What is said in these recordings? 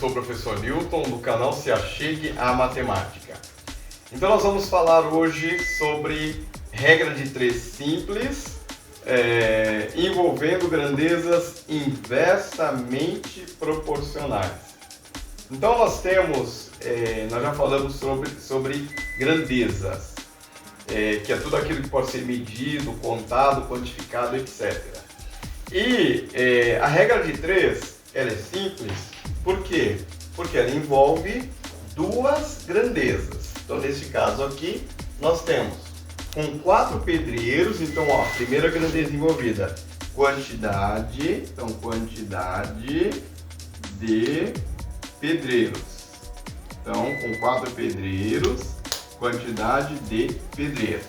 sou o professor Newton do canal Se Achegue à Matemática. Então nós vamos falar hoje sobre regra de 3 simples, envolvendo grandezas inversamente proporcionais. Então nós já falamos sobre grandezas, que é tudo aquilo que pode ser medido, contado, quantificado, etc. E a regra de 3, ela é simples, por quê? Porque ela envolve duas grandezas. Então nesse caso aqui, nós temos com 4 pedreiros, então ó, primeira grandeza envolvida, quantidade, então quantidade de pedreiros. Então com 4 pedreiros, quantidade de pedreiros.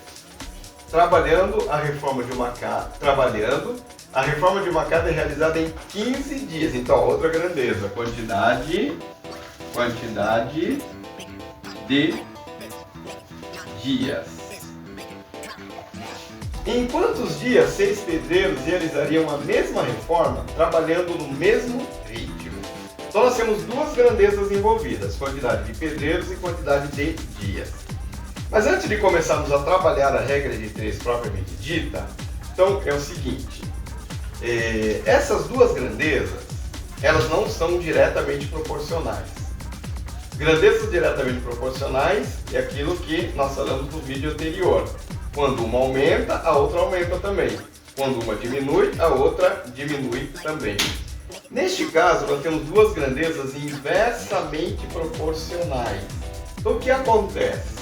A reforma de uma casa é realizada em 15 dias. Então, outra grandeza, quantidade de dias. Em quantos dias 6 pedreiros realizariam a mesma reforma, trabalhando no mesmo ritmo? Então, nós temos duas grandezas envolvidas, quantidade de pedreiros e quantidade de dias. Mas antes de começarmos a trabalhar a regra de 3 propriamente dita, então é o seguinte, essas duas grandezas, elas não são diretamente proporcionais. Grandezas diretamente proporcionais é aquilo que nós falamos no vídeo anterior. Quando uma aumenta, a outra aumenta também. Quando uma diminui, a outra diminui também. Neste caso, nós temos duas grandezas inversamente proporcionais. Então o que acontece?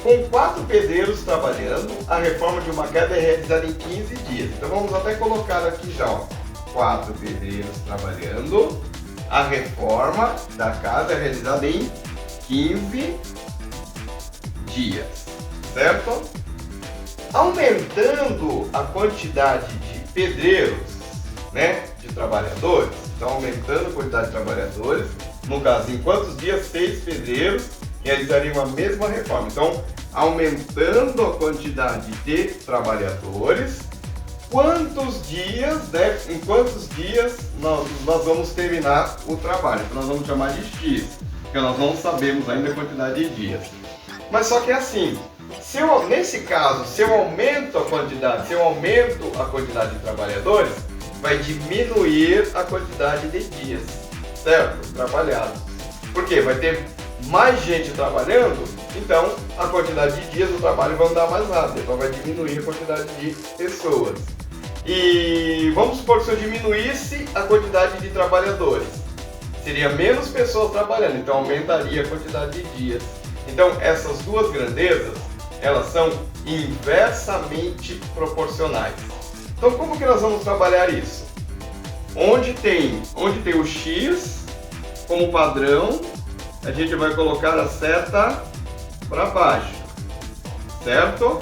Com 4 pedreiros trabalhando, a reforma de uma casa é realizada em 15 dias. Então vamos até colocar aqui já, ó, 4 pedreiros trabalhando, a reforma da casa é realizada em 15 dias, certo? Aumentando a quantidade de pedreiros, né, de trabalhadores, então aumentando a quantidade de trabalhadores, no caso, em quantos dias 6 pedreiros realizariam a mesma reforma. Então, aumentando a quantidade de trabalhadores, em quantos dias nós vamos terminar o trabalho? Então, nós vamos chamar de X, porque nós não sabemos ainda a quantidade de dias. Mas só que é assim, nesse caso, se eu aumento a quantidade de trabalhadores, vai diminuir a quantidade de dias, certo? Trabalhados. Por quê? Vai ter mais gente trabalhando, então a quantidade de dias do trabalho vai andar mais rápido, então vai diminuir a quantidade de pessoas. E vamos supor que se eu diminuísse a quantidade de trabalhadores, seria menos pessoas trabalhando, então aumentaria a quantidade de dias. Então essas duas grandezas, elas são inversamente proporcionais. Então como que nós vamos trabalhar isso? Onde tem o X como padrão, a gente vai colocar a seta para baixo, certo?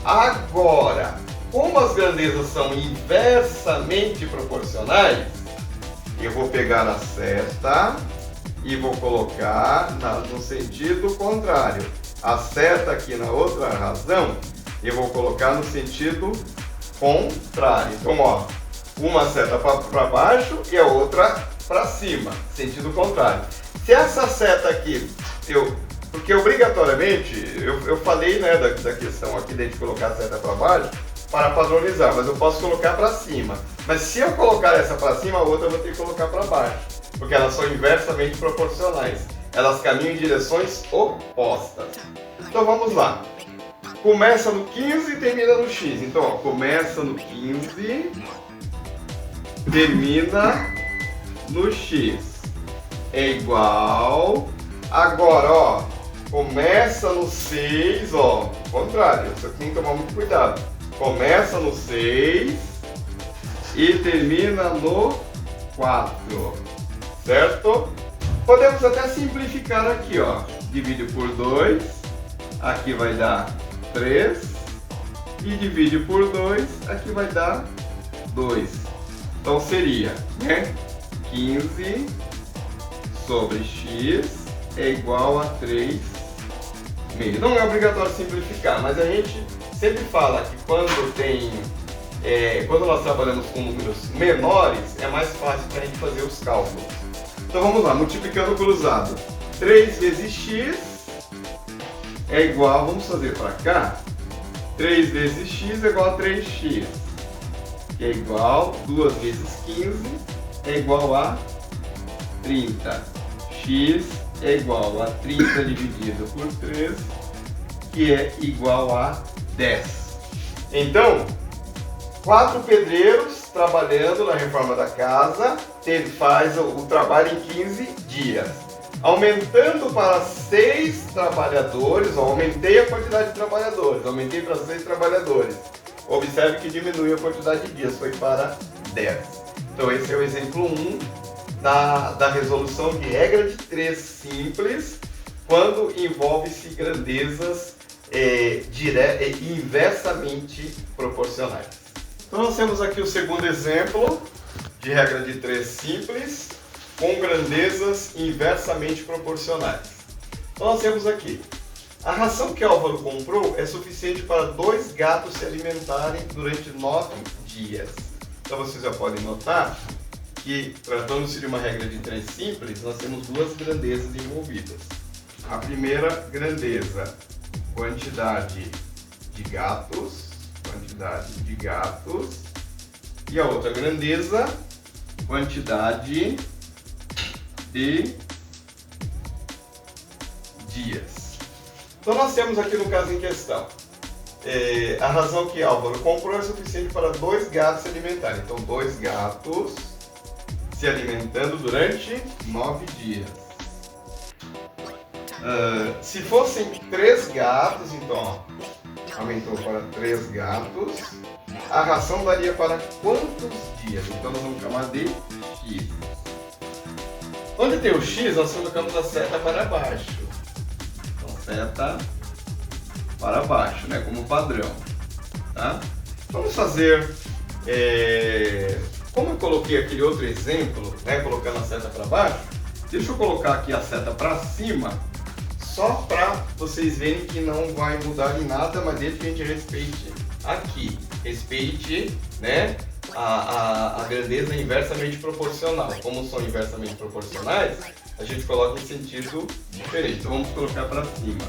Agora, como as grandezas são inversamente proporcionais, eu vou pegar a seta e vou colocar no sentido contrário. A seta aqui na outra razão, eu vou colocar no sentido contrário. Então, ó, uma seta para baixo e a outra para cima, sentido contrário. Se essa seta aqui, porque obrigatoriamente, eu falei, né, da questão aqui de a gente colocar a seta para baixo para padronizar, mas eu posso colocar para cima. Mas se eu colocar essa para cima, a outra eu vou ter que colocar para baixo, porque elas são inversamente proporcionais. Elas caminham em direções opostas. Então vamos lá. Começa no 15 e termina no X. Então, ó, começa no 15, termina no X. É igual, agora ó, começa no 6, ó, contrário, você tem que tomar muito cuidado. Começa no 6 e termina no 4, certo? Podemos até simplificar aqui, ó, divide por 2, aqui vai dar 3, e divide por 2, aqui vai dar 2. Então seria, né, 15 sobre X é igual a 3 meio. Não é obrigatório simplificar, mas a gente sempre fala que quando nós trabalhamos com números menores, é mais fácil para a gente fazer os cálculos. Então vamos lá, multiplicando cruzado. 3 vezes x é igual, vamos fazer para cá, 3 vezes x é igual a 3x, que é igual, 2 vezes 15 é igual a 30. X é igual a 30 dividido por 3, que é igual a 10. Então, 4 pedreiros trabalhando na reforma da casa, ele faz o trabalho em 15 dias. Aumentando para 6 trabalhadores, aumentei a quantidade de trabalhadores, aumentei para 6 trabalhadores. Observe que diminuiu a quantidade de dias, foi para 10. Então esse é o exemplo 1 da resolução de regra de 3 simples, quando envolve-se grandezas inversamente proporcionais. Então nós temos aqui o segundo exemplo de regra de 3 simples, com grandezas inversamente proporcionais. Então nós temos aqui, a ração que Álvaro comprou é suficiente para 2 gatos se alimentarem durante 9 dias. Então vocês já podem notar que, tratando-se de uma regra de 3 simples, nós temos 2 grandezas envolvidas. A primeira grandeza, quantidade de gatos, e a outra grandeza, quantidade de dias. Então nós temos aqui no caso em questão, a ração que Álvaro comprou é suficiente para 2 gatos se alimentarem. Então 2 gatos se alimentando durante 9 dias. Se fossem 3 gatos, então aumentou para 3 gatos, a ração daria para quantos dias? Então nós vamos chamar de x. Onde tem o x, nós colocamos a seta para baixo. Então, seta para baixo, né, como padrão. Tá? Vamos fazer, como eu coloquei aquele outro exemplo, né, colocando a seta para baixo, deixa eu colocar aqui a seta para cima, só para vocês verem que não vai mudar em nada, mas desde que a gente respeite aqui, respeite, né, a grandeza inversamente proporcional. Como são inversamente proporcionais, a gente coloca em sentido diferente. Então vamos colocar para cima.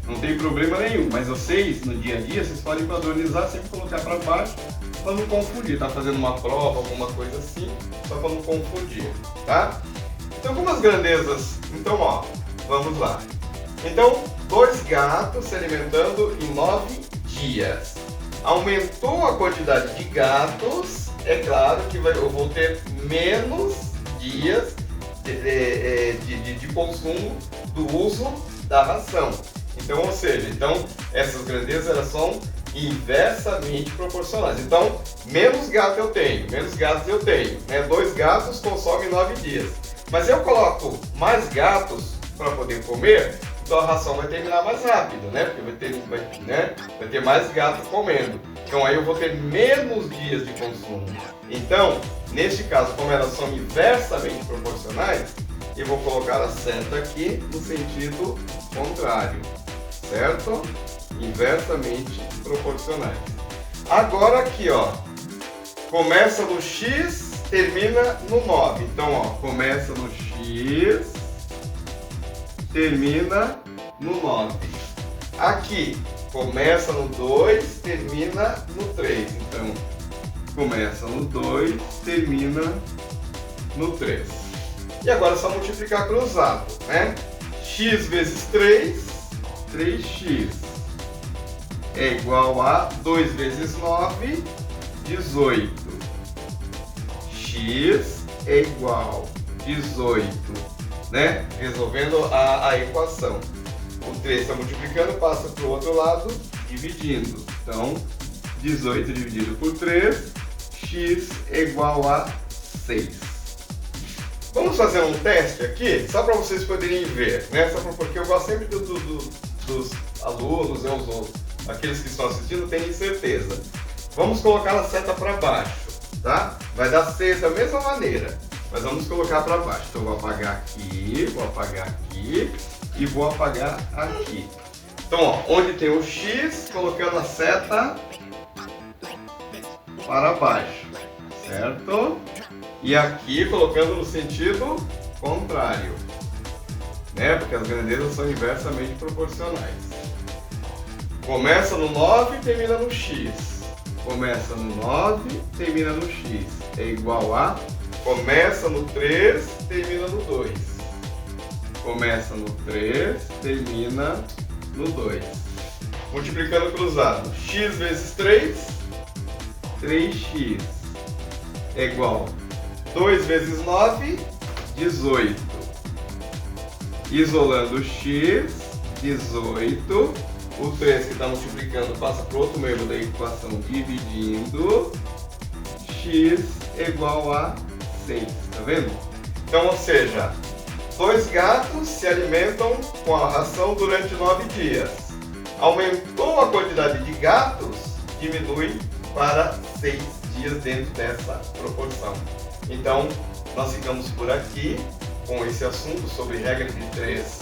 Não tem problema nenhum, mas vocês, no dia a dia, vocês podem padronizar, sempre colocar para baixo, para não confundir. Tá fazendo uma prova, alguma coisa assim, só para não confundir, tá? Então, como as grandezas... Então, ó, vamos lá. Então, 2 gatos se alimentando em 9 dias. Aumentou a quantidade de gatos, é claro que eu vou ter menos dias de consumo do uso da ração. Então, ou seja, essas grandezas elas são inversamente proporcionais. Então, menos gatos eu tenho, né? 2 gatos consomem 9 dias. Mas eu coloco mais gatos para poder comer, então a ração vai terminar mais rápido, né? Porque vai ter mais gato comendo. Então aí eu vou ter menos dias de consumo. Então, neste caso, como elas são inversamente proporcionais, eu vou colocar a seta aqui no sentido contrário, certo? Inversamente proporcionais. Agora aqui, ó, começa no x, termina no 9. Então, ó, começa no x, termina no 9. Aqui, começa no 2, termina no 3. Então, começa no 2, termina no 3. E agora é só multiplicar cruzado, né? X vezes 3, 3x. É igual a 2 vezes 9, 18. X é igual a 18, né? Resolvendo a equação. O 3 está multiplicando, passa para o outro lado, dividindo. Então, 18 dividido por 3, x é igual a 6. Vamos fazer um teste aqui, só para vocês poderem ver, né? Porque eu gosto sempre dos alunos, aqueles que estão assistindo, terem certeza. Vamos colocar a seta para baixo, tá? Vai dar 6 da mesma maneira, mas vamos colocar para baixo. Então, vou apagar aqui e vou apagar aqui. Então, ó, onde tem o x, colocando a seta para baixo, certo? E aqui colocando no sentido contrário, né? Porque as grandezas são inversamente proporcionais. Começa no 9 e termina no x. Começa no 9, termina no x. É igual a... Começa no 3, termina no 2. Começa no 3, termina no 2. Multiplicando cruzado. X vezes 3, 3x. É igual a 2 vezes 9, 18. Isolando o x, 18. O 3 que está multiplicando passa para o outro membro da equação dividindo. X é igual a 6. Tá vendo? Então, ou seja, 2 gatos se alimentam com a ração durante 9 dias. Aumentou a quantidade de gatos, diminui para 6 dias dentro dessa proporção. Então, nós ficamos por aqui com esse assunto sobre regra de 3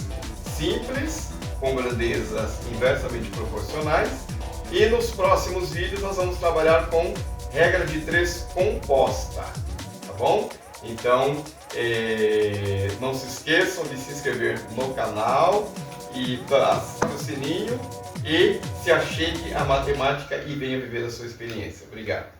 simples, com grandezas inversamente proporcionais. E nos próximos vídeos nós vamos trabalhar com regra de 3 composta, tá bom? Então, não se esqueçam de se inscrever no canal e ativar o sininho e se achegue à matemática e venha viver a sua experiência. Obrigado.